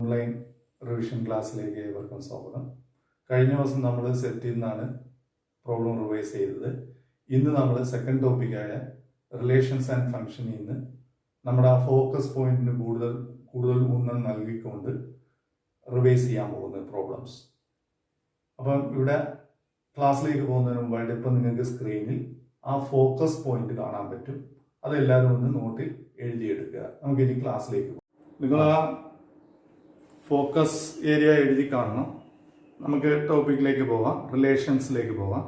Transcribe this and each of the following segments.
Online revision ക്ലാസ്സിലേക്ക് ഏവർക്കും സ്വാഗതം. കഴിഞ്ഞ ദിവസം നമ്മൾ സെറ്റിൽ നിന്നാണ് പ്രോബ്ലം റിവൈസ് ചെയ്തത്. ഇന്ന് നമ്മൾ സെക്കൻഡ് ടോപ്പിക്കായ റിലേഷൻസ് ആൻഡ് ഫംഗ്ഷനിൽ നിന്ന് നമ്മുടെ ആ ഫോക്കസ് പോയിന്റിന് കൂടുതൽ ഊന്നൽ നൽകിക്കൊണ്ട് റിവൈസ് ചെയ്യാൻ പോകുന്നത് പ്രോബ്ലംസ്. അപ്പം ഇവിടെ ക്ലാസ്സിലേക്ക് പോകുന്നതിന് മുമ്പായിട്ട് ഇപ്പം നിങ്ങൾക്ക് സ്ക്രീനിൽ ആ ഫോക്കസ് പോയിന്റ് കാണാൻ പറ്റും. അതെല്ലാവരും ഒന്ന് നോട്ടിൽ എഴുതിയെടുക്കുക. നമുക്കിനി ക്ലാസ്സിലേക്ക് പോകാം. നിങ്ങൾ ആ ഫോക്കസ് ഏരിയ എഴുതി കാണണം. നമുക്ക് ടോപ്പിക്കിലേക്ക് പോകാം, റിലേഷൻസിലേക്ക് പോകാം.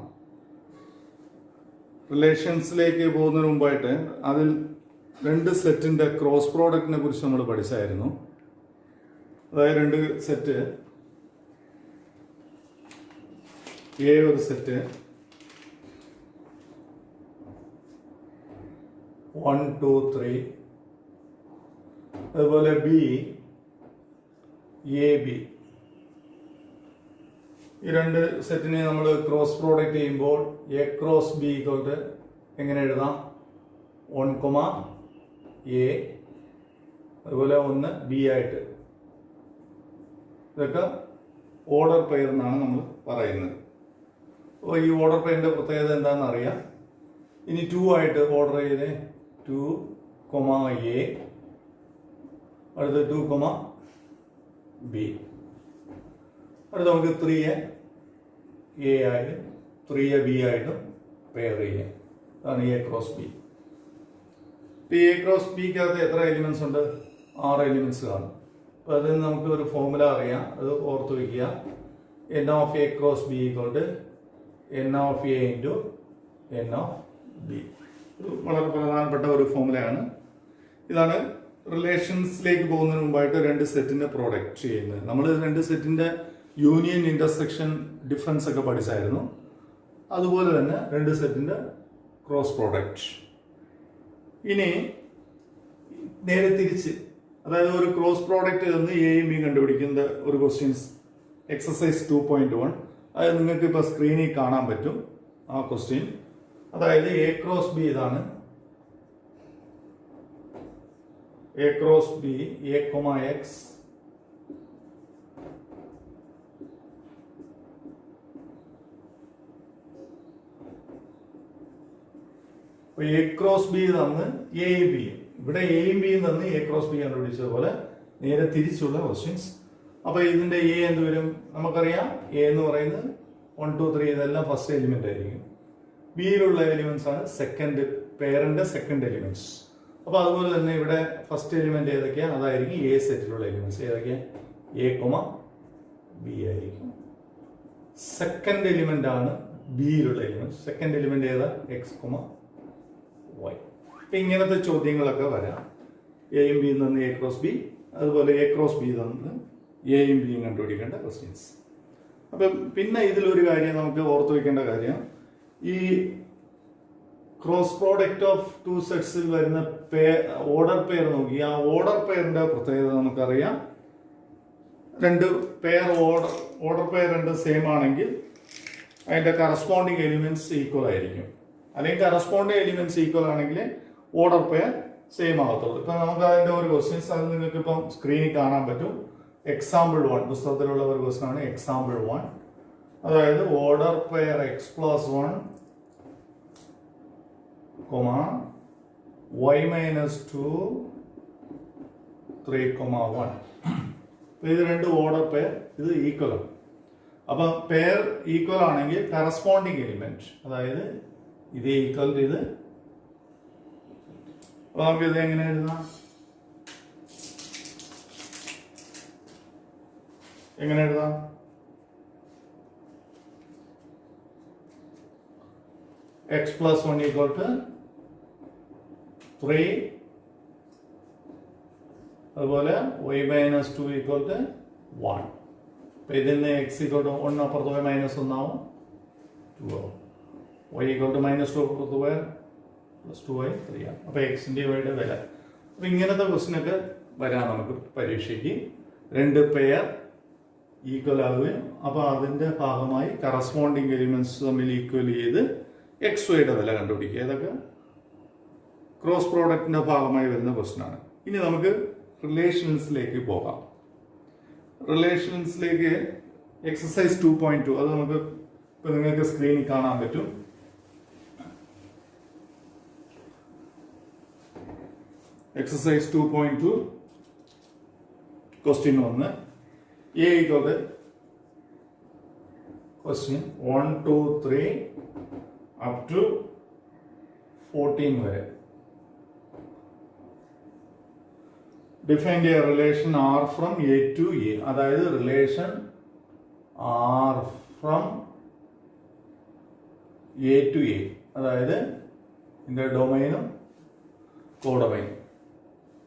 റിലേഷൻസിലേക്ക് പോകുന്നതിന് മുമ്പായിട്ട് അതിൽ രണ്ട് സെറ്റിൻ്റെ ക്രോസ് പ്രോഡക്റ്റിനെ കുറിച്ച് നമ്മൾ പഠിച്ചായിരുന്നു. അതായത് രണ്ട് സെറ്റ്, എ ഒരു സെറ്റ്, 1 2 3, അതുപോലെ ബി എ ബി. ഈ രണ്ട് സെറ്റിനെ നമ്മൾ ക്രോസ് പ്രോഡക്റ്റ് ചെയ്യുമ്പോൾ എ ക്രോസ് ബി കൊണ്ട് എങ്ങനെ എഴുതാം? 1, എ, അതുപോലെ 1 ബി ആയിട്ട്. ഇതൊക്കെ ഓർഡർ പെയർ എന്നാണ് നമ്മൾ പറയുന്നത്. അപ്പോൾ ഈ ഓർഡർ പെയറിൻ്റെ പ്രത്യേകത എന്താണെന്ന് അറിയാം. ഇനി 2 ആയിട്ട് ഓർഡർ ചെയ്ത് 2, എ, അടുത്ത് 2, ബി. അടുത്ത് നമുക്ക് 3 എ ആയിട്ടും 3 ബി ആയിട്ടും പെയർ ചെയ്യാം. അതാണ് എ ക്രോസ് ബി. ഈ എ ക്രോസ് ബിക്കകത്ത് എത്ര എലിമെന്റ്സ് ഉണ്ട്? 6 എലിമെന്റ്സ് കാണും. അപ്പോൾ അതിൽ നമുക്ക് ഒരു ഫോർമുല അറിയാം, അത് ഓർത്ത് വയ്ക്കുക. N of A cross B equal to n of A into n of B. വളരെ പ്രധാനപ്പെട്ട ഒരു ഫോർമുലയാണ്. ഇതാണ് റിലേഷൻസിലേക്ക് പോകുന്നതിന് മുമ്പായിട്ട് രണ്ട് സെറ്റിന്റെ പ്രോഡക്റ്റ് ചെയ്യുന്നത്. നമ്മൾ രണ്ട് സെറ്റിന്റെ യൂണിയൻ, ഇന്റർസെക്ഷൻ, ഡിഫറൻസ് ഒക്കെ പഠിച്ചായിരുന്നു. അതുപോലെ തന്നെ രണ്ട് സെറ്റിന്റെ ക്രോസ് പ്രോഡക്റ്റ്. ഇനി നേരെ തിരിച്ച്, അതായത് ഒരു ക്രോസ് പ്രോഡക്റ്റ് എന്ന് എയും ബി കണ്ടുപിടിക്കുന്ന ഒരു ക്വസ്റ്റ്യൻസ് എക്സസൈസ് 2.1, അത് നിങ്ങൾക്ക് ഇപ്പോൾ സ്ക്രീനിൽ കാണാൻ പറ്റും ആ ക്വസ്റ്റ്യൻ. അതായത് എ ക്രോസ് ബി ഇതാണ്. A cross B, A, X. അപ്പോൾ A cross B തന്ന് A B. ഇവിടെ എയും ബിയും തന്ന് A cross B കണ്ടുപിടിച്ചതുപോലെ നേരെ തിരിച്ചുള്ള ക്വസ്റ്റ്യൻസ്. അപ്പോൾ ഇതിന്റെ എ എന്ത് വരും? നമുക്കറിയാം എ എന്ന് പറയുന്നത് 1 2 3 ഇതെല്ലാം ഫസ്റ്റ് എലിമെന്റ് ആയിരിക്കും. ബിയിലുള്ള എലിമെന്റ്സ് ആണ് സെക്കൻഡ് പെയറിന്റെ സെക്കൻഡ് എലിമെന്റ്സ്. അപ്പോൾ അതുപോലെ തന്നെ ഇവിടെ ഫസ്റ്റ് എലിമെന്റ് ഏതൊക്കെയാണ്? അതായിരിക്കും എ സെറ്റിലുള്ള എലിമെന്റ്സ്. ഏതൊക്കെയാണ്? എ, ബി ആയിരിക്കും. സെക്കൻഡ് എലിമെന്റ് ആണ് ബിയിലുള്ള എലിമെന്റ്. സെക്കൻഡ് എലിമെന്റ് ഏതാ? X, y. ഇങ്ങനത്തെ ചോദ്യങ്ങളൊക്കെ വരാം. എയും ബിയും തന്ന് എ ക്രോസ് ബി, അതുപോലെ എ ക്രോസ് ബി തന്ന് എയും ബിയും കണ്ടുപിടിക്കേണ്ട ക്വസ്റ്റ്യൻസ്. അപ്പം പിന്നെ ഇതിലൊരു കാര്യം നമുക്ക് ഓർത്തു വെക്കേണ്ട കാര്യം, ഈ ക്രോസ് പ്രോഡക്റ്റ് ഓഫ് 2 സെറ്റ്സിൽ വരുന്ന ഓർഡർ പെയർ നോക്കി. ആ ഓർഡർ പെയറിന്റെ പ്രത്യേകത നമുക്കറിയാം. രണ്ട് പെയർ ഓർഡർ പെയർ രണ്ട് സെയിം ആണെങ്കിൽ അതിന്റെ കറസ്പോണ്ടിങ് എലിമെന്റ്സ് ഈക്വൽ ആയിരിക്കും. അല്ലെങ്കിൽ കറസ്പോണ്ടിങ് എലിമെന്റ്സ് ഈക്വൽ ആണെങ്കിൽ ഓർഡർ പെയർ സെയിം ആകത്തുള്ളൂ. ഇപ്പൊ നമുക്ക് അതിന്റെ ഒരു ക്വസ്റ്റ്യൻസ് അത് നിങ്ങൾക്ക് ഇപ്പം സ്ക്രീനിൽ കാണാൻ പറ്റും. എക്സാമ്പിൾ 1 പുസ്തകത്തിലുള്ള ഒരു ക്വസ്റ്റ്യൻ ആണ് എക്സാമ്പിൾ 1. അതായത് ഓർഡർ പെയർ x+1, y -2, 3, 1. ഇത് രണ്ട് ഓർഡർ പെയർ, ഇത് ഈക്വൽ ആണ്. അപ്പൊ പെയർ ഈക്വൽ ആണെങ്കിൽ കറസ്പോണ്ടിങ് എലിമെന്റ്, അതായത് ഇത് ഈക്വൽ ഇത്. അപ്പൊ നമുക്ക് ഇത് എങ്ങനെ എഴുതാം? എങ്ങനെ എഴുതാം? x+1 equal to 3, അതുപോലെ y -2 equal to 1. അപ്പൊ ഇതിൽ നിന്ന് x equal to 1 അപ്പുറത്ത് പോയി -1 ആവും, 2 ആവും. y equal to -2 അപ്പുറത്ത് പോയാൽ +2y 3 ആവും. അപ്പൊ എക്സിന്റെ വൈയുടെ വില. അപ്പൊ ഇങ്ങനത്തെ ക്വസ്റ്റ്യൻ ഒക്കെ വരാം നമുക്ക് പരീക്ഷയ്ക്ക്. രണ്ട് പെയർ ഈക്വൽ ആവുകയും അപ്പൊ അതിന്റെ ഭാഗമായി കറസ്പോണ്ടിങ് എലിമെന്റ്സ് തമ്മിൽ ഈക്വൽ ചെയ്ത് എക്സ് വൈയുടെ വില കണ്ടുപിടിക്കുക. ഇതൊക്കെ ക്രോസ് പ്രോഡക്റ്റിന്റെ ഭാഗമായി വരുന്ന ക്വസ്റ്റ്യൻ ആണ്. ഇനി നമുക്ക് റിലേഷൻസിലേക്ക് പോകാം. റിലേഷൻസിലേക്ക് എക്സസൈസ് 2.2 അത് നമുക്ക് ഇപ്പൊ നിങ്ങൾക്ക് സ്ക്രീനിൽ കാണാൻ പറ്റും. Exercise 2.2 question 1 A equal question 1 2 3 up to 14 വരെ. Define a relation R from A to A. അതായത് relation R from A to A. അതായത് ഇതിന്റെ ഡൊമൈനും കോഡൊമൈനും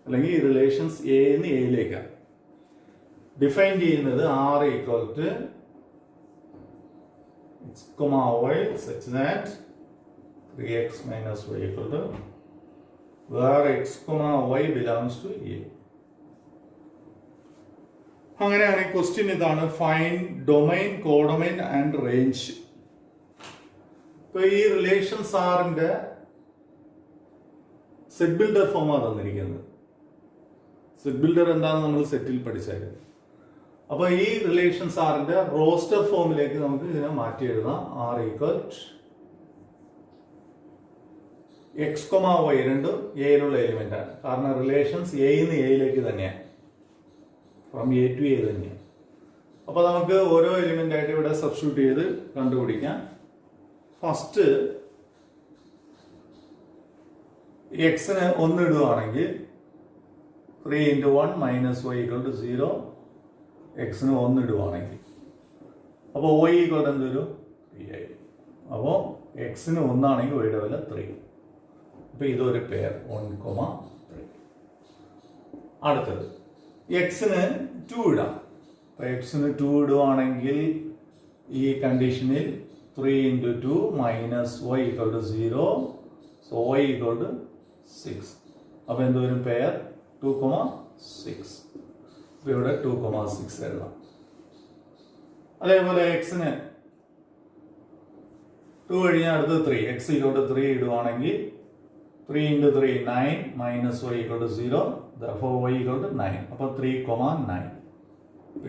അല്ലെങ്കിൽ റിലേഷൻസ് എ നിന്ന് എയിലേക്കാണ്. ഡിഫൈൻ ചെയ്യുന്നത് R equal to x, y such that 3x minus y equal to where x, y belongs to A. അങ്ങനെയാണ് ഈ question ഇതാണ്. Find domain, codomain and range. ഇപ്പൊ ഈ റിലേഷൻസ് ആറിന്റെ സെറ്റ് ബിൽഡർ ഫോമാണ് തന്നിരിക്കുന്നത്. സെറ്റ് ബിൽഡർ എന്താണെന്ന് നമ്മൾ സെറ്റിൽ പഠിച്ചായിരുന്നു. അപ്പൊ ഈ റിലേഷൻസ് ആറിന്റെ റോസ്റ്റർ ഫോമിലേക്ക് നമുക്ക് ഇതിനെ മാറ്റി എഴുതാം. ആർ ഈക്വൽ എക്സ് വൈ രണ്ടും എയിലുള്ള എലിമെന്റ് ആണ്. കാരണം റിലേഷൻസ് എയിന്ന് എയിലേക്ക് തന്നെയാണ്, ഫ്രം എ ടു എ തന്നെയാണ്. അപ്പൊ നമുക്ക് ഓരോ എലിമെന്റ് ആയിട്ട് ഇവിടെ സബ്സ്റ്റിറ്റ്യൂട്ട് ചെയ്ത് കണ്ടുപിടിക്കാം. ഫസ്റ്റ് എക്സിന് 1 ഇടുവാണെങ്കിൽ 3 × 1 - y = 0. എക്സിന് 1 ഇടുവാണെങ്കിൽ അപ്പോൾ y = എന്ത് വരും? 3 ആയി. അപ്പോൾ എക്സിന് 1 ആണെങ്കിൽ y യുടെ വില 3. അപ്പൊ ഇതൊരു പെയർ 1, 3. അടുത്തത് എക്സിന് 2 ഇടാം. അപ്പൊ എക്സിന് 2 ഇടുവാണെങ്കിൽ ഈ കണ്ടീഷനിൽ 3 × 2 - y = 0. So y = 6. അപ്പൊ എന്തോരും പെയർ 2, 6. അപ്പൊ ഇവിടെ 2, 6 എഴുതാം. അതേപോലെ എക്സിന് 2 കഴിഞ്ഞാൽ അടുത്ത് 3. x = 3 ഇടുവാണെങ്കിൽ 3 × 3 9 - y = 0. therefore y = 9. അപ്പോൾ 3, 9.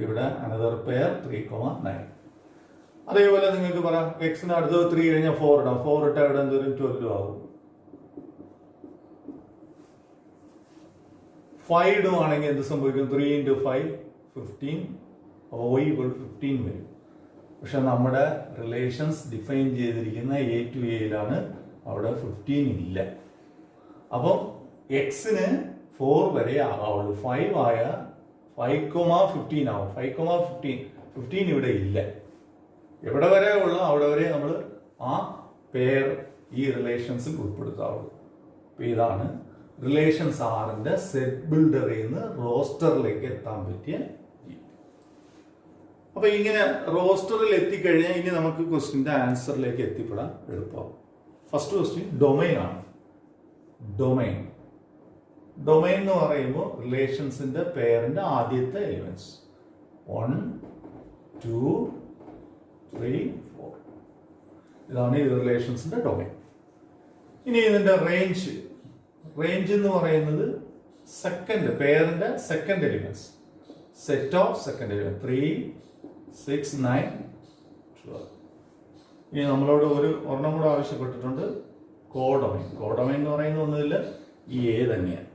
ഇവിടെ അനദർ പെയർ 3, 9. അതേപോലെ നിങ്ങൾക്ക് പറയാം എക്സിന് അടുത്തത് 3 കഴിഞ്ഞാൽ 4 ഇടാം. 4 ഇട്ടാൽ ഇവിടെ എന്തോരും 12 ആവും. 5 ഇടുവാണെങ്കിൽ എന്ത് സംഭവിക്കും? 3 × 5 15. അപ്പോൾ y = 15 വരും. പക്ഷെ നമ്മുടെ റിലേഷൻസ് ഡിഫൈൻ ചെയ്തിരിക്കുന്ന A to A യിലാണ്, അവിടെ 15 ഇല്ല. അപ്പം എക്സിന് 4 വരെ ആവുള്ളൂ. 5 ആയ 5, 15 ആവും. 5, 15 ഇവിടെ ഇല്ല. എവിടെ വരെ ഉള്ളു അവിടെ വരെ നമ്മൾ ആ പെയർ ഈ റിലേഷൻസിൽ ഉൾപ്പെടുത്താവുള്ളൂ. അപ്പൊ ഇതാണ് റിലേഷൻസ് ആറിന്റെ സെറ്റ് ബിൽഡറിൽ നിന്ന് റോസ്റ്ററിലേക്ക് എത്താൻ പറ്റിയ രീതി. അപ്പൊ ഇങ്ങനെ റോസ്റ്ററിൽ എത്തിക്കഴിഞ്ഞാൽ ഇനി നമുക്ക് ക്വസ്റ്റ്യന്റെ ആൻസറിലേക്ക് എത്തിപ്പെടാൻ എളുപ്പമാവും. ഫസ്റ്റ് ക്വസ്റ്റ്യൻ ഡൊമൈൻ ആണ്. ഡൊമൈൻ എന്ന് പറയുമ്പോൾ റിലേഷൻസിന്റെ പെയറിന്റെ ആദ്യത്തെ എലിമെന്റ്സ് 1, 2, 3, 4. ഇതാണ് ഈ റിലേഷൻസിന്റെ ഡൊമൈൻ. ഇനി ഇതിന്റെ റേഞ്ച് എന്ന് പറയുന്നത് സെക്കൻഡ് പെയറിന്റെ second elements, set of second element 3, 6, 9, 12. ഇനി നമ്മളോട് ഒരെണ്ണം കൂടെ ആവശ്യപ്പെട്ടിട്ടുണ്ട്, കോഡൊമൈൻ. കോഡൊമൈൻ എന്ന് പറയുന്ന ഒന്നുമില്ല, ഈ എ തന്നെയാണ്.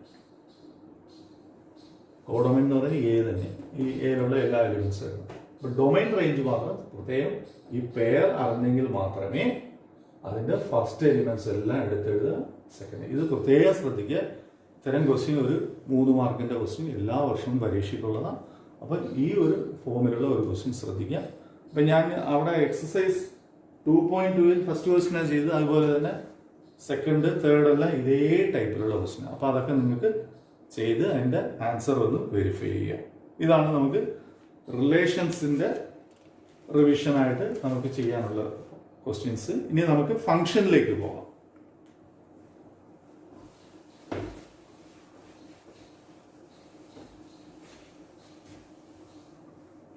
കോഡൊമൈൻ എന്ന് പറയുന്നത് എ തന്നെയാണ്, ഈ എയിലുള്ള എല്ലാ എലിമെന്റ്സും. അപ്പൊ ഡൊമൈൻ റേഞ്ച് മാത്രം പ്രത്യേകം ഈ പെയർ അറിഞ്ഞെങ്കിൽ മാത്രമേ അതിന്റെ ഫസ്റ്റ് എലിമെന്റ്സ് എല്ലാം എടുത്തെഴുതുക. സെക്കൻഡ് ഇത് പ്രത്യേകം ശ്രദ്ധിക്കുക. ഇത്തരം ക്വസ്റ്റ്യൻ ഒരു 3 മാർക്കിന്റെ ക്വസ്റ്റ്യൻ എല്ലാ വർഷവും പരീക്ഷയ്ക്കുള്ളതാണ്. അപ്പൊ ഈ ഒരു ഫോമിലുള്ള ഒരു ക്വസ്റ്റ്യൻ ശ്രദ്ധിക്കുക. അപ്പൊ ഞാൻ അവിടെ എക്സസൈസ് 2.2 ഫസ്റ്റ് ക്വസ്റ്റ്യൻ ചെയ്ത്, അതുപോലെ തന്നെ സെക്കൻഡ്, തേർഡ് എല്ലാം ഇതേ ടൈപ്പിലുള്ള ക്വസ്റ്റ്യൻ. അപ്പൊ അതൊക്കെ നിങ്ങൾക്ക് ചെയ്ത് അതിന്റെ ആൻസർ ഒന്ന് വെരിഫൈ ചെയ്യുക. ഇതാണ് നമുക്ക് റിലേഷൻസിന്റെ റിവിഷനായിട്ട് നമുക്ക് ചെയ്യാനുള്ള ക്വസ്റ്റ്യൻസ്. ഇനി നമുക്ക് ഫംഗ്ഷനിലേക്ക് പോകാം.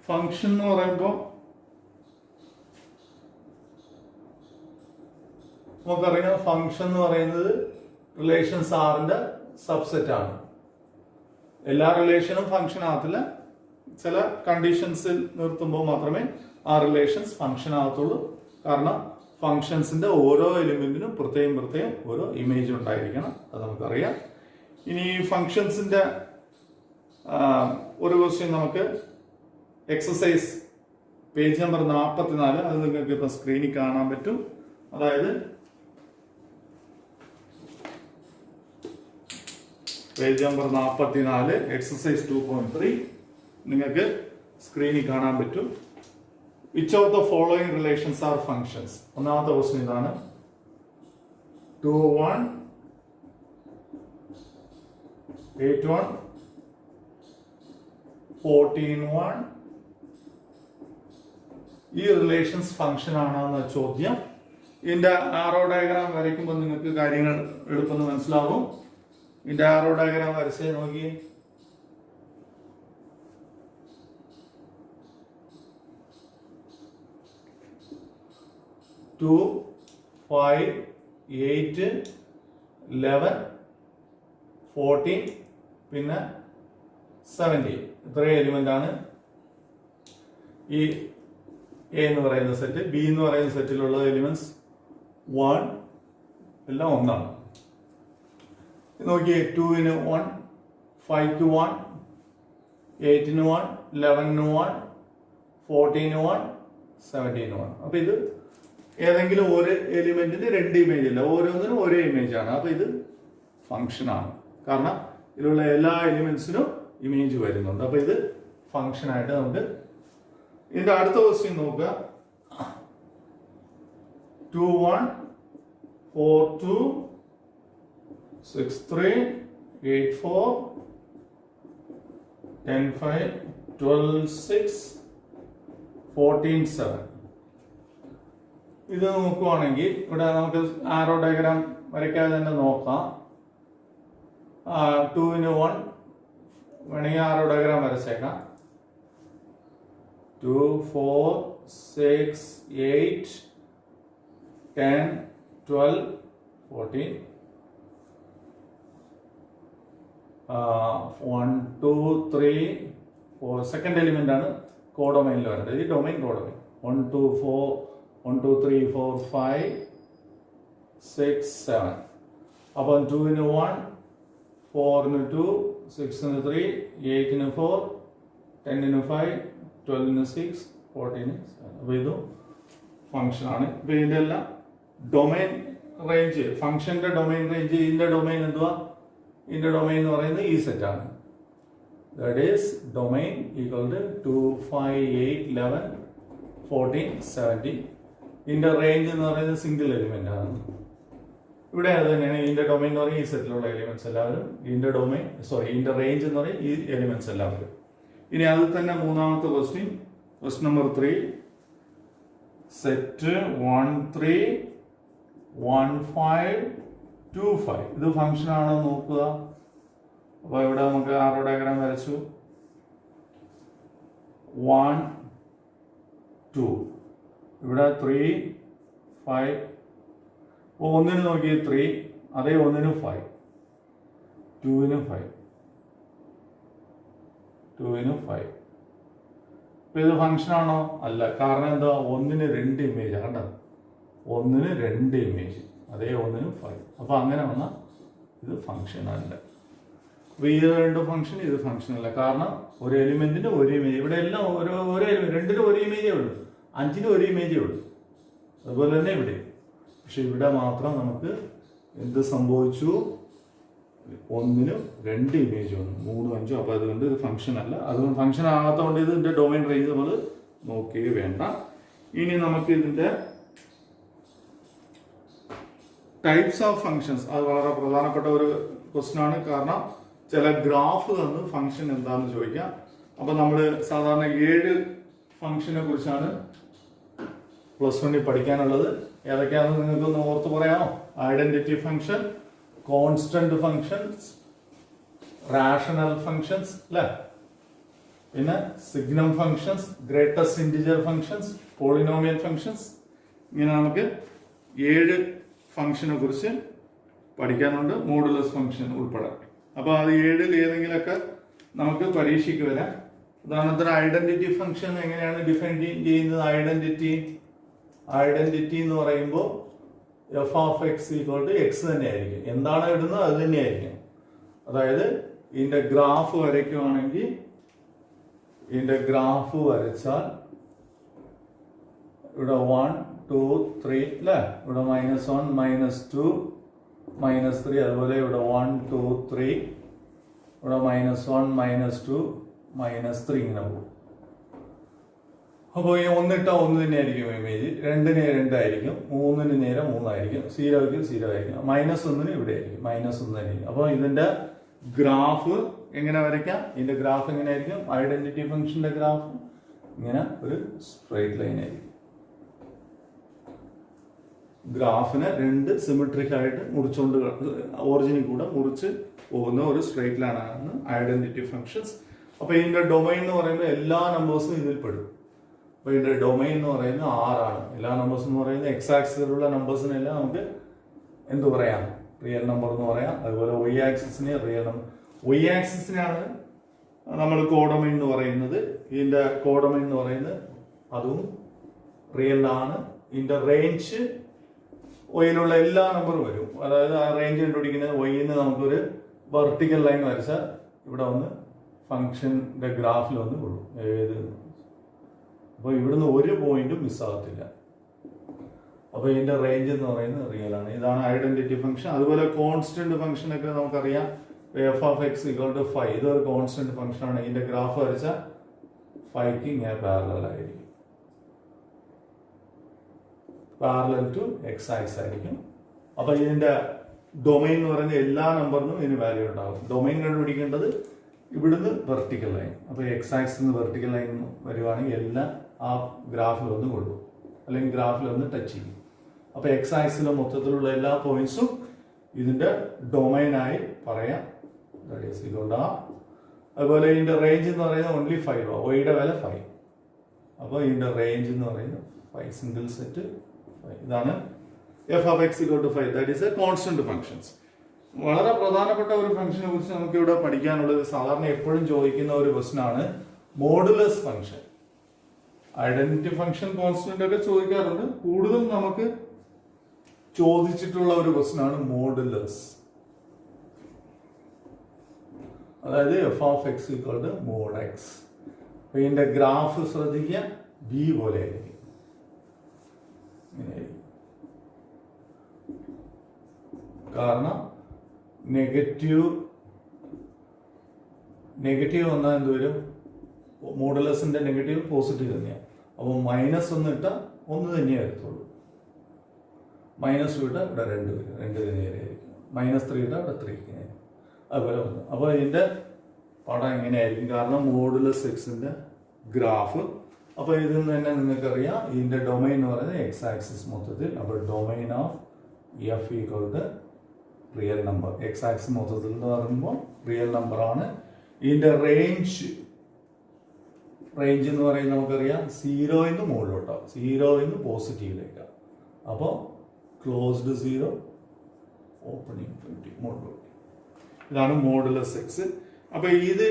ഫംഗ്ഷൻ എന്ന് പറയുമ്പോൾ നമുക്കറിയാം, ഫംഗ്ഷൻ എന്ന് പറയുന്നത് റിലേഷൻസ് ആറിന്റെ സബ്സെറ്റ് ആണ്. എല്ലാ റിലേഷനും ഫംഗ്ഷൻ ആകത്തില്ല, ചില കണ്ടീഷൻസിൽ നിർത്തുമ്പോൾ മാത്രമേ ആ റിലേഷൻസ് ഫംഗ്ഷൻ ആകത്തുള്ളൂ. കാരണം ഫംഗ്ഷൻസിന്റെ ഓരോ എലിമെന്റിനും പ്രത്യേകം ഓരോ ഇമേജ് ഉണ്ടായിരിക്കണം. അത് നമുക്കറിയാം. ഇനി ഫംഗ്ഷൻസിന്റെ ഒരു ക്വസ്റ്റ്യൻ നമുക്ക് എക്സസൈസ് പേജ് നമ്പർ 44, അത് നിങ്ങൾക്ക് ഇപ്പൊ സ്ക്രീനിൽ കാണാൻ പറ്റും. അതായത് പേജ് നമ്പർ 44 എക്സസൈസ് 2.3 നിങ്ങൾക്ക് സ്ക്രീനിൽ കാണാൻ പറ്റും. Which of the following relations are functions? ഒന്നാമത്തെ ക്വസ്റ്റ്യൻ ഇതാണ്. 2, 1, 8, 1, 14, 1. ഈ റിലേഷൻസ് ഫംഗ്ഷൻ ആണെന്ന ചോദ്യം. ഇതിന്റെ ആറോ ഡയഗ്രാം വരയ്ക്കുമ്പോൾ നിങ്ങൾക്ക് കാര്യങ്ങൾ എളുപ്പം മനസ്സിലാവും. ഇതിന്റെ ആറോ ഡയഗ്രാം വരച്ച് നോക്കി. ടു 5 8 11 14 പിന്നെ 17 ഇത്രയും എലിമെന്റ് ആണ് ഈ എ എന്ന് പറയുന്ന സെറ്റ്. ബി എന്ന് പറയുന്ന സെറ്റിലുള്ള എലിമെന്റ്സ് 1 എല്ലാം ഒന്നാണ്. നോക്കിയേ, 2-ന് 1, 5-ന് 1, 8-ന് 1, 11-ന് 1, 14-ന് 1, 17-ന് 1. അപ്പൊ ഇത് ഏതെങ്കിലും ഒരു എലിമെന്റിന് രണ്ട് ഇമേജ് ഇല്ല, ഓരോന്നിനും ഒരേ ഇമേജ് ആണ്. അപ്പൊ ഇത് ഫംഗ്ഷൻ ആണ്. കാരണം ഇതിലുള്ള എല്ലാ എലിമെന്റ്സിനും ഇമേജ് വരുന്നുണ്ട്. അപ്പൊ ഇത് ഫംഗ്ഷൻ ആയിട്ട് നമുക്ക്. ഇതിന്റെ അടുത്ത ക്വസ്റ്റ്യൻ നോക്കുക. 2, 1, 4, 2, 6, 3, 8, 4, 10, 5, 12, 6, 14, 7. ഇത് നോക്കുവാണെങ്കിൽ ഇവിടെ നമുക്ക് ആരോ ഡയഗ്രാം വരയ്ക്കാതെ തന്നെ നോക്കാം. 2-ന് 1 വേണമെങ്കിൽ ആരോ ഡയഗ്രാം വരച്ചേക്കാം. 2, 4, 6, 8, 10, 12, 14. 1, 2, 3, 4. സെക്കൻഡ് എലിമെന്റ് ആണ് കോഡൊമൈനിൽ വരേണ്ടത്. ഈ ഡൊമൈൻ കോഡൊമൈൻ. 1, 2, 3, 4, 5, 6, 7. അപ്പം 2-ന് 1, 4-ന് 2, 6-ന് 3, 8-ന് 4, 10-ന് 5, 12-ന് 6, 14-ന് 7. അപ്പൊ ഇത് ഫംഗ്ഷൻ ആണ്. ഇപ്പൊ ഇതിന്റെ എല്ലാം ഡൊമൈൻ റേഞ്ച്, ഫംഗ്ഷന്റെ ഡൊമൈൻ റേഞ്ച്. ഇതിന്റെ ഡൊമൈൻ എന്തുവാ? ഇതിന്റെ ഡൊമൈൻ എന്ന് പറയുന്നത് ഈ സെറ്റ് ആണ്. That is domain equal to 2, 5, 8, 11, 14, 17. ഇതിന്റെ റേഞ്ച് എന്ന് പറയുന്നത് സിംഗിൾ എലിമെന്റ് ആണ്. ഇവിടെ അത് തന്നെയാണ്. ഇതിന്റെ ഡൊമൈൻ എന്ന് പറയുന്നത് ഈ സെറ്റിലുള്ള എലിമെന്റ്സ് എല്ലാവരും. ഇതിന്റെ റേഞ്ച് എന്ന് പറയുന്നത് ഈ എലിമെന്റ്സ് എല്ലാവരും. ഇനി അതിൽ തന്നെ മൂന്നാമത്തെ ക്വസ്റ്റ്യൻ നമ്പർ 3. സെറ്റ് 1, 3, 1, 5, 2, 5. ഇത് ഫംഗ്ഷൻ ആണോ നോക്കുക. അപ്പൊ ഇവിടെ നമുക്ക് ആറോ ഡയഗ്രാം വരച്ചു. 1, 2. ഇവിടെ 3, 5. ഒന്നിന് നോക്കി 3, അതേ ഒന്നിന് 5, 2-ന് 5, 2-ന് 5. ഇപ്പൊ ഇത് ഫംഗ്ഷൻ ആണോ? അല്ല. കാരണം എന്താ? ഒന്നിന് 2 ഇമേജ്. കണ്ടോ? ഒന്നിന് 2 ഇമേജ്, അതേ ഒന്നിന് 5. അപ്പൊ അങ്ങനെ വന്ന ഇത് ഫംഗ്ഷൻ അല്ല. അപ്പൊ ഇത് രണ്ടും ഫംഗ്ഷൻ, ഇത് ഫംഗ്ഷൻ അല്ല. കാരണം ഒരു എലിമെന്റിന് ഒരു ഇമേജ്. ഇവിടെ എല്ലാം ഓരോ എലിമെന്റ്, 2-ന് ഒരു ഇമേജേ ഉള്ളൂ, 5-ന് ഒരു ഇമേജേ ഉള്ളൂ. അതുപോലെ തന്നെ ഇവിടെ. പക്ഷെ ഇവിടെ മാത്രം നമുക്ക് എന്ത് സംഭവിച്ചു? ഒന്നിനും 2 ഇമേജ് വന്നു, 3, 5. അപ്പൊ അതുകൊണ്ട് ഇത് ഫംഗ്ഷൻ അല്ല. അതുകൊണ്ട് ഫംഗ്ഷൻ ആകാത്തതുകൊണ്ട് ഇതിന്റെ ഡൊമൈൻ റേഞ്ച് നമ്മൾ നോക്കുകയേ വേണ്ട. ഇനി നമുക്ക് ഇതിന്റെ ടൈപ്സ് ഓഫ് ഫങ്ഷൻസ്, അത് വളരെ പ്രധാനപ്പെട്ട ഒരു ക്വസ്റ്റ്യൻ ആണ്. കാരണം ചില ഗ്രാഫ് തന്ന് ഫംഗ്ഷൻ എന്താണെന്ന് ചോദിക്കാം. അപ്പൊ നമ്മൾ സാധാരണ 7 ഫംഗ്ഷനെ കുറിച്ചാണ് +1 പഠിക്കാനുള്ളത്. ഏതൊക്കെയാണെന്ന് നിങ്ങൾക്കൊന്ന് ഓർത്ത് പറയാമോ? Identity function, constant functions, rational functions അല്ലെ, പിന്നെ signum functions, greatest integer functions, polynomial functions. ഇങ്ങനെ നമുക്ക് 7 ഫംഗ്ഷനെ കുറിച്ച് പഠിക്കാനുണ്ട്, മോഡുലസ് ഫംഗ്ഷൻ ഉൾപ്പെടെ. അപ്പൊ അത് 7-ൽ ഏതെങ്കിലുമൊക്കെ നമുക്ക് പരീക്ഷയ്ക്ക് വരാം. ഉദാഹരണത്തിന് ഐഡന്റിറ്റി ഫംഗ്ഷൻ എങ്ങനെയാണ് ഡിഫൈൻ ചെയ്യുന്നത്? ഐഡന്റിറ്റി എന്ന് പറയുമ്പോൾ f of x equal to x തന്നെ ആയിരിക്കും. എന്താണ് ഇടുന്നത് അത് തന്നെയായിരിക്കും. അതായത് ഇതിന്റെ ഗ്രാഫ് വരയ്ക്കുവാണെങ്കിൽ ഇതിന്റെ ഗ്രാഫ് വരച്ചാൽ ഇവിടെ 1 2 3 അല്ലേ, ഇവിടെ -1 -2 -3, അതുപോലെ ഇവിടെ 1 2 3, ഇവിടെ -1 -2 -3 ഇങ്ങനെ പോകും. അപ്പോൾ ഈ 1 ഇട്ടാൽ 1 തന്നെ ആയിരിക്കും ഇമേജ്, 2ന് 2 ആയിരിക്കും, 3ന് നേരെ 3 ആയിരിക്കും, 0ക്ക് 0 ആയിരിക്കും, -1ന് ഇവിടെ ആയിരിക്കും, -1 ആയിരിക്കും. അപ്പോൾ ഇതിന്റെ ഗ്രാഫ് എങ്ങനെ വരയ്ക്കാം? ഇതിന്റെ ഗ്രാഫ് എങ്ങനെ ആയിരിക്കും? ഐഡന്റിറ്റി ഫംഗ്ഷന്റെ ഗ്രാഫ് ഇങ്ങനെ ഒരു സ്ട്രൈറ്റ് ലൈൻ ആയിരിക്കും. ഗ്രാഫിനെ 2 സിമെട്രിക് ആയിട്ട് മുറിച്ചുകൊണ്ട് ഒറിജിനിൽ കൂടെ മുറിച്ച് പോകുന്ന ഒരു സ്ട്രൈറ്റ് ലൈൻ ആണ് ഐഡന്റിറ്റി ഫംഗ്ഷൻസ്. അപ്പൊ ഇതിന്റെ ഡൊമൈൻ എന്ന് പറയുമ്പോൾ എല്ലാ നമ്പേഴ്സും ഇതിൽ പെടും. അപ്പൊ ഇതിന്റെ ഡൊമൈൻ എന്ന് പറയുന്നത് 6 ആണ്. എല്ലാ നമ്പേഴ്സും എന്ന് പറയുന്നത് എക്സ് ആക്സിസിലുള്ള നമ്പേഴ്സിനെല്ലാം നമുക്ക് എന്ത് പറയാം? റിയൽ നമ്പർ എന്ന് പറയാം. അതുപോലെ വൈ ആക്സിസിനെ റിയൽ നമ്പർ. വൈ ആക്സിസിനാണ് നമ്മൾ കോഡൊമൈൻ എന്ന് പറയുന്നത്. ഇതിന്റെ കോഡൊമൈൻ എന്ന് പറയുന്നത് അതും റിയൽ ആണ്. ഇതിന്റെ റേഞ്ച് വൈയിലുള്ള എല്ലാ നമ്പറും വരും. അതായത് ആ റേഞ്ച് കണ്ടുപിടിക്കുന്നത് വൈന്ന് നമുക്കൊരു വെർട്ടിക്കൽ ലൈൻ വരച്ചാൽ ഇവിടെ വന്ന് ഫംഗ്ഷന്റെ ഗ്രാഫിൽ വന്ന് കൊള്ളും ഏത്. അപ്പോൾ ഇവിടുന്ന് ഒരു പോയിന്റും മിസ്സാകത്തില്ല. അപ്പോൾ ഇതിന്റെ റേഞ്ച് എന്ന് പറയുന്നത് റിയൽ ആണ്. ഇതാണ് ഐഡന്റിറ്റി ഫംഗ്ഷൻ. അതുപോലെ കോൺസ്റ്റന്റ് ഫംഗ്ഷൻ ഒക്കെ നമുക്കറിയാം. F of x equal to 5 ഇതൊരു കോൺസ്റ്റന്റ് ഫംഗ്ഷൻ ആണ്. ഇതിന്റെ ഗ്രാഫ് വരച്ചാൽ 5ക്ക് ഇങ്ങനെ പാരലൽ ആയിരിക്കും, പാരലൽ ടു എക്സ് ആക്സിസ് ആയിരിക്കും. അപ്പൊ ഇതിന്റെ ഡൊമൈൻ എന്ന് പറയുന്ന എല്ലാ നമ്പറിനും ഇതിന് വാല്യൂ ഉണ്ടാകും. ഡൊമൈൻ കണ്ടുപിടിക്കേണ്ടത് ഇവിടുന്ന് വെർട്ടിക്കൽ ലൈൻ. അപ്പൊ എക്സ് ആക്സിൽ നിന്ന് വെർട്ടിക്കൽ ലൈൻ വരുവാണെങ്കിൽ എല്ലാം ആ ഗ്രാഫിൽ ഒന്ന് കൊള്ളും, അല്ലെങ്കിൽ ഗ്രാഫിൽ ഒന്ന് ടച്ച് ചെയ്യും. അപ്പൊ എക്സ് ആക്സിലെ മൊത്തത്തിലുള്ള എല്ലാ പോയിന്റ്സും ഇതിന്റെ ഡൊമൈനായി പറയാം. അതുപോലെ ഇതിന്റെ റേഞ്ച് എന്ന് പറയുന്നത് ഓൺലി 5 ആണ്. വൈയുടെ വില 5. അപ്പോൾ ഇതിന്റെ റേഞ്ച് എന്ന് പറയുന്നത് 5 സിംഗിൾ സെറ്റ്. ഇതാണ് f of x equal to 5. That is a constant functions. വളരെ പ്രധാനപ്പെട്ട ഒരു ഫംഗ്ഷനെ കുറിച്ച് നമുക്ക് ഇവിടെ പഠിക്കാനുള്ളത് സാധാരണ എപ്പോഴും ചോദിക്കുന്ന ഒരു ക്വസ്റ്റൻ ആണ് modulus function. Identity function constant ഒക്കെ ചോദിക്കാറുണ്ട്. കൂടുതൽ നമുക്ക് ചോദിച്ചിട്ടുള്ള ഒരു ക്വസ്റ്റൻ ആണ് മോഡുലസ്. അതായത് f of x equal to mod x. അപ്പൊ ഇതിന്റെ ഗ്രാഫ് ശ്രദ്ധിക്കുക, ബി പോലെ ആയിരിക്കും. കാരണം നെഗറ്റീവ് വന്നാൽ എന്ത് വരും? മോഡുലസിന്റെ നെഗറ്റീവ് പോസിറ്റീവ് തന്നെയാണ്. അപ്പോൾ -1 ഇട്ടാൽ 1 തന്നെ വരത്തുള്ളൂ. -2 ഇട്ടാൽ ഇവിടെ 2 വരും, 2 നേരെ ആയിരിക്കും. -3 ഇട്ടാൽ ഇവിടെ 3 നേരെ. അതുപോലെ 1. അപ്പോൾ ഇതിന്റെ പടം എങ്ങനെയായിരിക്കും? കാരണം മോഡുലസ് എക്സിന്റെ ഗ്രാഫ്. അപ്പോൾ ഇതിൽ നിന്ന് തന്നെ നിങ്ങൾക്കറിയാം ഇതിന്റെ ഡൊമൈൻ എന്ന് പറയുന്നത് എക്സ് ആക്സിസ് മൊത്തത്തിൽ. അപ്പോൾ domain of f equal to real number. X axis മൊത്തത്തിൽ എന്ന് പറയുമ്പോൾ റിയൽ നമ്പർ ആണ്. ഇതിന്റെ റേഞ്ച് എന്ന് പറയുന്നത് നമുക്കറിയാം 0 മുകളിലോട്ടോ, 0 പോസിറ്റീവിലേക്കാണ്. അപ്പോൾ ക്ലോസ്ഡ് 0 ഓപ്പൺ ഇൻഫിനിറ്റി മുകളിലോട്ട്. ഇതാണ് മോഡുലസ് എക്സ്. അപ്പൊ ഇത്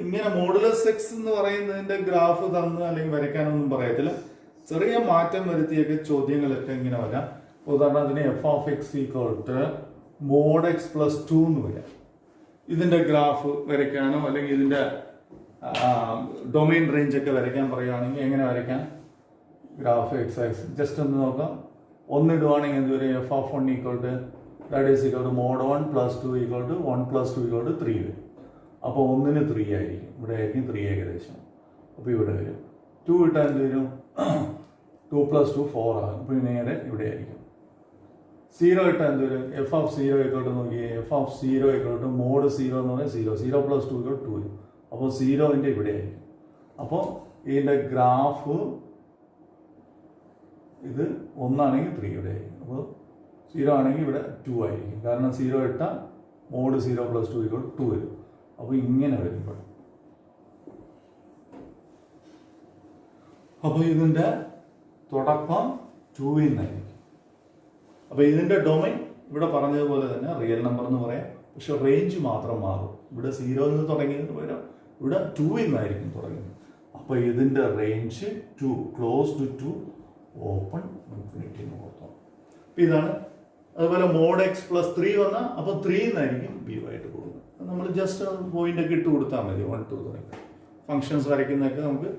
ഇങ്ങനെ മോഡുലസ് എക്സ് എന്ന് പറയുന്നതിന്റെ ഗ്രാഫ് തന്ന് അല്ലെങ്കിൽ വരയ്ക്കാനൊന്നും പറയത്തില്ല. ചെറിയ മാറ്റം വരുത്തിയൊക്കെ ചോദ്യങ്ങളൊക്കെ ഇങ്ങനെ വരാം. ഉദാഹരണത്തിന് f of x equal to mod x plus 2 എന്ന് വരാം. ഇതിന്റെ ഗ്രാഫ് വരയ്ക്കാനോ അല്ലെങ്കിൽ ഇതിന്റെ ഡൊമൈൻ റേഞ്ച് ഒക്കെ വരയ്ക്കാൻ പറയുകയാണെങ്കിൽ എങ്ങനെ വരയ്ക്കാം? ഗ്രാഫ് എക്സ് ആക്സിസ് ജസ്റ്റ് ഒന്ന് നോക്കാം. 1 ഇടുവാണെങ്കിൽ എന്ത് വരും? F of 1 equal to that is equal to mod 1 plus 2 equal to 1 plus 2 equal to 3 വരും. അപ്പോൾ 1ന് 3 ആയിരിക്കും, ഇവിടെ ആയിരിക്കും 3 ഏകദേശം. അപ്പോൾ ഇവിടെ വരും. 2 ഇട്ടാൽ എന്ത് വരും? 2 പ്ലസ് 2 4 ആകും. അപ്പോൾ നേരെ ഇവിടെ ആയിരിക്കും. 0 ഇട്ടാൽ എന്ത് വരും? എഫ് ഓഫ് 0 ഈക്വൽ ടു നോക്കിയേ. F of 0 equal to mod 0 എന്ന് പറഞ്ഞാൽ 0. 0 പ്ലസ് 2 ഈക്വൽ 2 വരും. അപ്പോൾ 0ന്റെ ഇവിടെ ആയിരിക്കും. അപ്പോൾ ഇതിന്റെ ഗ്രാഫ് ഇത് 1 ആണെങ്കിൽ 3 ഇവിടെ ആയിരിക്കും. അപ്പോൾ 0 ആണെങ്കിൽ ഇവിടെ 2 ആയിരിക്കും. കാരണം 0 ഇട്ടാൽ മോഡ് 0 പ്ലസ് 2 ഈക്വൽ 2 വരും. അപ്പോൾ ഇങ്ങനെ വരുമ്പോൾ അപ്പോൾ ഇതിന്റെ തുടക്കം 2 നിന്നായിരിക്കും. അപ്പോൾ ഇതിന്റെ ഡൊമൈൻ ഇവിടെ പറഞ്ഞതുപോലെ തന്നെ റിയൽ നമ്പർ എന്ന് പറയാം. പക്ഷെ റേഞ്ച് മാത്രം മാറും. ഇവിടെ 0 നിന്ന് തുടങ്ങിയതിന് പകരം ഇവിടെ 2 എന്നായിരിക്കും തുടങ്ങുന്നത്. അപ്പോൾ ഇതിൻ്റെ range 2 closed to open infinity എന്ന് ഓർത്തോ. അപ്പോൾ ഇതാണ്. അതുപോലെ മോഡ് എക്സ് പ്ലസ് 3 വന്നാൽ അപ്പോൾ 3 എന്നായിരിക്കും ബി ആയിട്ട് പോകുന്നത്. നമ്മൾ ജസ്റ്റ് പോയിൻ്റൊക്കെ ഇട്ട് കൊടുത്താൽ മതി. 1 2 തുടങ്ങി ഫങ്ഷൻസ് വരയ്ക്കുന്നതൊക്കെ നമുക്ക്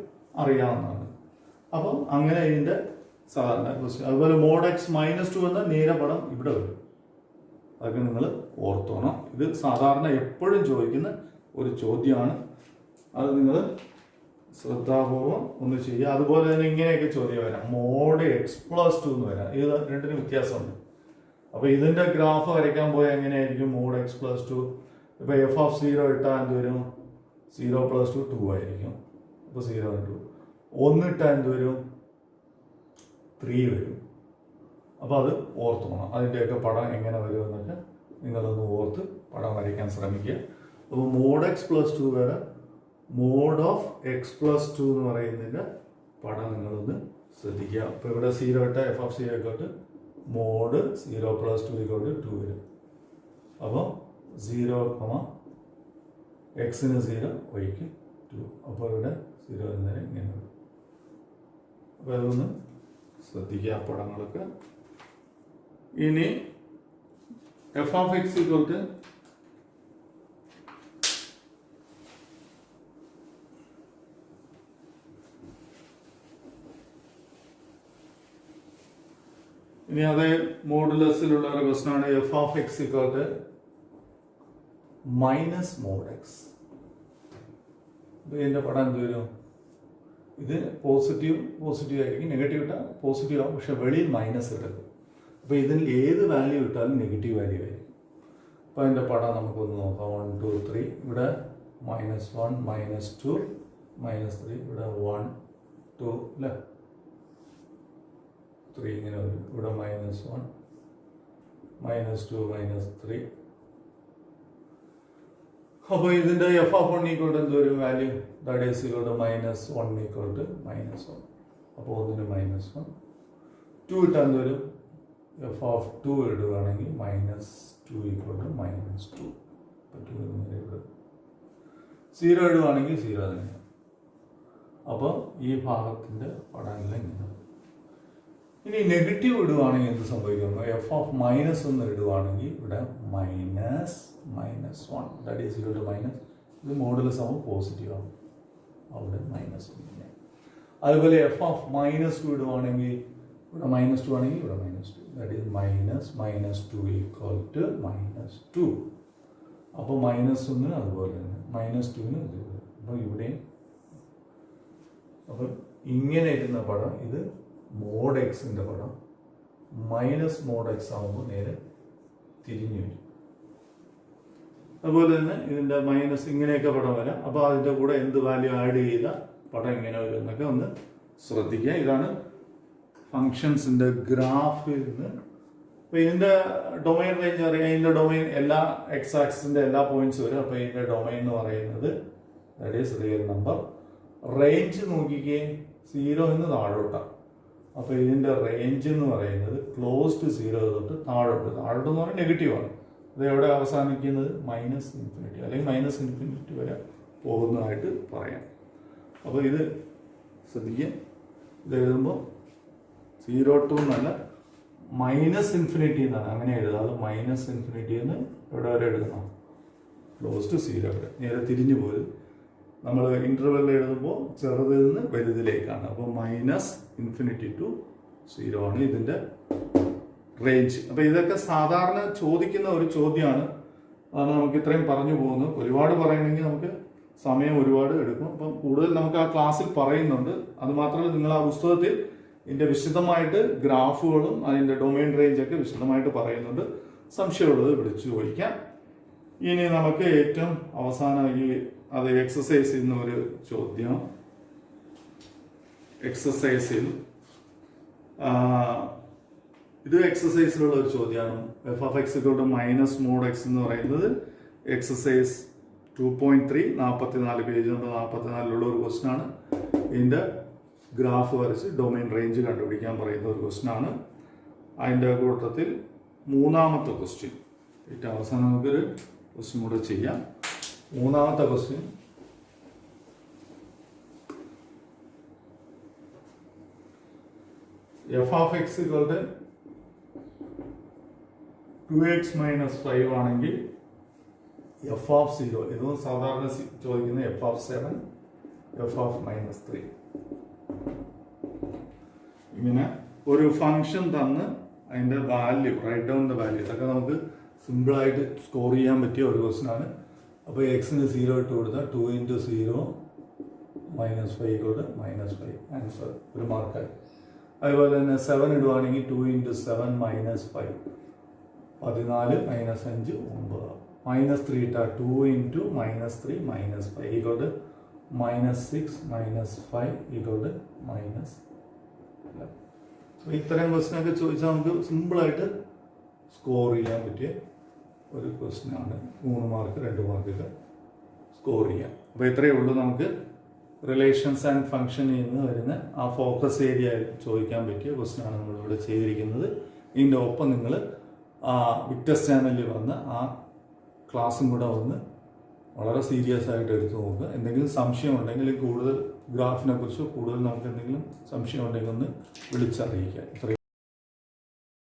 അറിയാവുന്നതാണ്. അപ്പം അങ്ങനെ ഇതിൻ്റെ സാധാരണ ക്വസ്റ്റ്യൻ. അതുപോലെ മോഡ് എക്സ് -2 വന്നാൽ നേരെ പടം ഇവിടെ വരും. അതൊക്കെ നിങ്ങൾ ഓർത്തോണം. ഇത് സാധാരണ എപ്പോഴും ചോദിക്കുന്ന ഒരു ചോദ്യമാണ്. അത് നിങ്ങൾ ശ്രദ്ധാപൂർവം ഒന്ന് ചെയ്യുക. അതുപോലെ തന്നെ ഇങ്ങനെയൊക്കെ ചോദ്യം വരാം. മോഡ് എക്സ് പ്ലസ് 2 എന്ന് വരാം. ഇത് രണ്ടിനും വ്യത്യാസമുണ്ട്. അപ്പോൾ ഇതിൻ്റെ ഗ്രാഫ് വരയ്ക്കാൻ പോയാൽ എങ്ങനെയായിരിക്കും? മോഡ് എക്സ് പ്ലസ് 2 ഇപ്പോൾ f(0) ഇട്ടാൽ എന്ത് വരും? 0 + 2 2 ആയിരിക്കും. അപ്പോൾ 0 × 2. 1 ഇട്ടാൽ എന്ത് വരും? 3 വരും. അപ്പോൾ അത് ഓർത്തോണം. അതിൻ്റെയൊക്കെ പടം എങ്ങനെ വരുമെന്നൊക്കെ നിങ്ങളൊന്ന് ഓർത്ത് പടം വരയ്ക്കാൻ ശ്രമിക്കുക. അപ്പോൾ മോഡ് എക്സ് പ്ലസ് 2 വരെ മോഡ് ഓഫ് എക്സ് പ്ലസ് 2 എന്ന് പറയുന്നതിൻ്റെ പടം നിങ്ങളൊന്ന് ശ്രദ്ധിക്കുക. അപ്പോൾ ഇവിടെ 0 ഇട്ടാൽ f(0) മോഡ് 0 + 2 = 2 വരും. അപ്പോൾ 0, എക്സിന് 0, വൈക്ക് 2. അപ്പോൾ ഇവിടെ 0 എന്നതിന് ഇങ്ങനെ വരും. അപ്പോൾ അതൊന്ന് ശ്രദ്ധിക്കുക പടങ്ങളൊക്കെ. ഇനി f(x) ഇനി അതേ മോഡുലസിലുള്ള ഒരു ക്വസ്റ്റനാണ്. f(x) -mod x. അപ്പോൾ ഇതിൻ്റെ പടം എന്ത് വരും? ഇത് പോസിറ്റീവ് ആയിരിക്കും. നെഗറ്റീവ് ഇട്ടാൽ പോസിറ്റീവ് ആവും, പക്ഷെ വെളിയിൽ മൈനസ് കിടക്കും. അപ്പോൾ ഇതിൽ ഏത് വാല്യൂ ഇട്ടാലും നെഗറ്റീവ് വാല്യൂ ആയിരിക്കും. അപ്പോൾ അതിൻ്റെ പടം നമുക്കൊന്ന് നോക്കാം. 1 2 3. ഇവിടെ -1 -2 -3. ഇവിടെ 1 2 അല്ലേ, 3 ഇങ്ങനെ വരും. ഇവിടെ -1 -2 -3. അപ്പോൾ ഇതിൻ്റെ f(1) എന്ത് വരും? Value that is -1 -1. അപ്പോൾ 1 -1. 2 ഇട്ടാൽ എന്ത് വരും? f(2) ഇടുകയാണെങ്കിൽ -2 -2. അപ്പോൾ 2 ഇവിടെ 0 ഇടുകയാണെങ്കിൽ 0 തന്നെയാണ്. അപ്പോൾ ഈ ഭാഗത്തിൻ്റെ പടമെല്ലാം ഇങ്ങനെ. ഇനി നെഗറ്റീവ് ഇടുകയാണെങ്കിൽ എന്ത് സംഭവിക്കുന്നു? f(-1) ഇടുകയാണെങ്കിൽ ഇവിടെ -1 ദാറ്റ് ഈസ് -. ഇത് മോഡുലസ് ആകുമ്പോൾ പോസിറ്റീവ് ആകും. അവിടെ -1. അതുപോലെ f(-2) ഇടുകയാണെങ്കിൽ ഇവിടെ -2 ആണെങ്കിൽ ഇവിടെ -2 ദാറ്റ് ഈസ് -2 = -2. അപ്പോൾ -1 അതുപോലെ തന്നെ, -2 ഇതുപോലെ. അപ്പോൾ ഇവിടെയും. അപ്പം ഇങ്ങനെ ഇരുന്ന പടം ഇത് മോഡ് എക്സിൻ്റെ പടം. -mod x ആകുമ്പോൾ നേരെ തിരിഞ്ഞു വരും. അതുപോലെ തന്നെ ഇതിൻ്റെ മൈനസ് ഇങ്ങനെയൊക്കെ പടം വരാം. അപ്പോൾ അതിൻ്റെ കൂടെ എന്ത് വാല്യൂ ആഡ് ചെയ്ത പടം ഇങ്ങനെ വരും എന്നൊക്കെ ഒന്ന് ശ്രദ്ധിക്കുക. ഇതാണ് ഫങ്ഷൻസിൻ്റെ ഗ്രാഫിൽ നിന്ന്. അപ്പോൾ ഇതിൻ്റെ ഡൊമൈൻ റേഞ്ച് അറിയാം. ഇതിൻ്റെ ഡൊമൈൻ എല്ലാ എക്സ് ആക്സിൻ്റെ എല്ലാ പോയിന്റ്സ് വരും. അപ്പോൾ ഇതിൻ്റെ ഡൊമൈൻ എന്ന് പറയുന്നത് that is real number. Range നോക്കിക്കേ, 0 എന്ന് താഴോട്ടാണ്. അപ്പോൾ ഇതിൻ്റെ റേഞ്ച് എന്ന് പറയുന്നത് ക്ലോസ്ഡ് 0 തൊട്ട് താഴോട്ട്. താഴോട്ട് എന്ന് പറഞ്ഞാൽ നെഗറ്റീവാണ്. അത് എവിടെ അവസാനിക്കുന്നത്? -∞ അല്ലെങ്കിൽ -∞ വരെ പോകുന്നതായിട്ട് പറയാം. അപ്പോൾ ഇത് ശ്രദ്ധിക്കുക. ഇത് എഴുതുമ്പോൾ 0 to എന്നല്ല, -∞ എന്നാണ് അങ്ങനെ എഴുതുക. അത് -∞ എന്ന് എവിടെ വരെ എഴുതണം? ക്ലോസ്ഡ് 0 വരെ. നേരെ തിരിഞ്ഞു പോയി നമ്മൾ ഇന്റർവെൽ എഴുതുമ്പോൾ ചെറുതിൽ നിന്ന് വലുതിലേക്കാണ്. അപ്പോൾ -∞ to 0 ആണ് ഇതിൻ്റെ റേഞ്ച്. അപ്പോൾ ഇതൊക്കെ സാധാരണ ചോദിക്കുന്ന ഒരു ചോദ്യമാണ്. അതാണ് നമുക്ക് ഇത്രയും പറഞ്ഞു പോകുന്നത്. ഒരുപാട് പറയണമെങ്കിൽ നമുക്ക് സമയം ഒരുപാട് എടുക്കും. അപ്പം കൂടുതൽ നമുക്ക് ആ ക്ലാസ്സിൽ പറയുന്നുണ്ട്. അതുമാത്രമല്ല, നിങ്ങൾ ആ പുസ്തകത്തിൽ ഇതിൻ്റെ വിശദമായിട്ട് ഗ്രാഫുകളും അതിൻ്റെ ഡൊമൈൻ റേഞ്ചൊക്കെ വിശദമായിട്ട് പറയുന്നുണ്ട്. സംശയമുള്ളത് വിളിച്ചു ചോദിക്കാം. ഇനി നമുക്ക് ഏറ്റവും അവസാനം അത് എക്സസൈസിൽ നിന്നൊരു ചോദ്യം. എക്സസൈസിൽ ഇത് എക്സസൈസിലുള്ള ഒരു ചോദ്യമാണ്. f(x) -mod x എന്ന് പറയുന്നത് എക്സസൈസ് 2.3 44 പേജ് നമ്പർ 44 ഒരു ക്വസ്റ്റൻ ആണ്. ഇതിൻ്റെ ഗ്രാഫ് വരച്ച് ഡൊമൈൻ റേഞ്ച് കണ്ടുപിടിക്കാൻ പറയുന്ന ഒരു ക്വസ്റ്റൻ ആണ്. അതിൻ്റെ കൂട്ടത്തിൽ മൂന്നാമത്തെ ക്വസ്റ്റ്യൻ, ഏറ്റവും അവസാനം നമുക്കൊരു ക്വസ്റ്റ്യൻ കൂടെ ചെയ്യാം. മൂന്നാമത്തെ question f of x equal 2x minus 5 ആണെങ്കിൽ എഫ് ഓഫ് 0 ഇതും സാധാരണ ചോദിക്കുന്ന f of 7 f of minus 3 ഇങ്ങനെ ഒരു ഫംഗ്ഷൻ തന്ന് അതിൻ്റെ value write down the value ഇതൊക്കെ നമുക്ക് സിമ്പിളായിട്ട് സ്കോർ ചെയ്യാൻ പറ്റിയ ഒരു ക്വസ്റ്റൻ ആണ്. അപ്പോൾ എക്സിന് 0 ഇട്ട് കൊടുത്താൽ 2 × 0 മൈനസ് 5 ഇക്വൽ മൈനസ് 5 ആൻസർ ഒരു മാർക്കായി. അതുപോലെ തന്നെ 7 ഇടുവാണെങ്കിൽ 2 × 7 മൈനസ് 5 14 മൈനസ് 5 9 മൈനസ് 3 ഇട്ടാൽ 2 × minus 3 minus 5 equal minus 6 minus 5 equal minus 11. അപ്പോൾ ഇത്തരം ക്വസ്റ്റനൊക്കെ ചോദിച്ചാൽ നമുക്ക് സിമ്പിളായിട്ട് സ്കോർ ചെയ്യാൻ പറ്റിയ ഒരു ക്വസ്റ്റനാണ്. 3 മാർക്ക് 2 മാർക്കൊക്കെ സ്കോർ ചെയ്യാം. അപ്പോൾ ഇത്രയേ ഉള്ളൂ നമുക്ക് റിലേഷൻസ് ആൻഡ് ഫംഗ്ഷനിൽ നിന്ന് വരുന്ന ആ ഫോക്കസ് ഏരിയ ചോദിക്കാൻ പറ്റിയ ക്വസ്റ്റനാണ് നമ്മളിവിടെ ചെയ്തിരിക്കുന്നത്. ഇതിൻ്റെ ഒപ്പം നിങ്ങൾ ആ വിക്ടസ് ചാനലിൽ വന്ന് ആ ക്ലാസ്സും കൂടെ വന്ന് വളരെ സീരിയസ് ആയിട്ട് എടുത്ത് നോക്കുക. എന്തെങ്കിലും സംശയം ഉണ്ടെങ്കിൽ കൂടുതൽ ഗ്രാഫിനെ കുറിച്ച് കൂടുതൽ നമുക്ക് എന്തെങ്കിലും സംശയം ഉണ്ടെങ്കിൽ ഒന്ന് വിളിച്ചറിയിക്കുക.